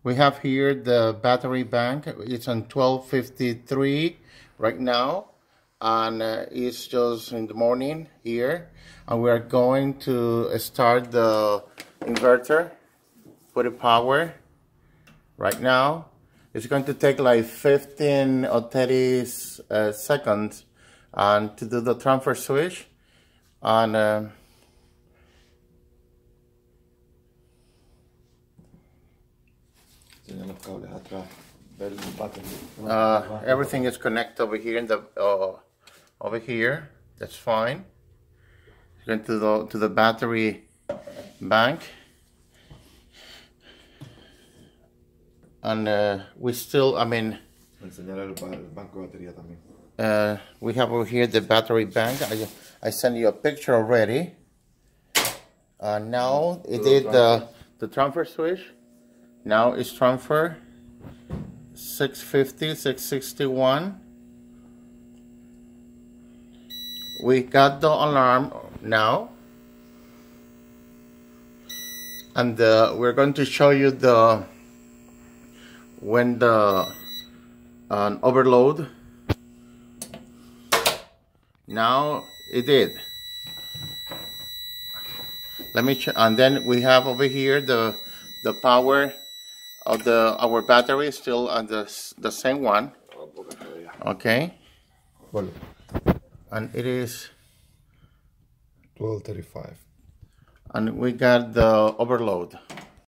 We have here the battery bank. It's on 12:53 right now, and it's just in the morning here, and we are going to start the inverter, put it power right now. It's going to take like 15 or 30 seconds and to do the transfer switch, and everything is connected over here in the over here. That's fine. Going to the battery bank, and we still, we have over here the battery bank. I sent you a picture already. Now it did the transfer switch. Now it's transfer 650, 661. We got the alarm now, and we're going to show you when the overload. Now it did. Let me check, and then we have over here the power of our battery still on the same one. Okay. And it is 12:35. And we got the overload.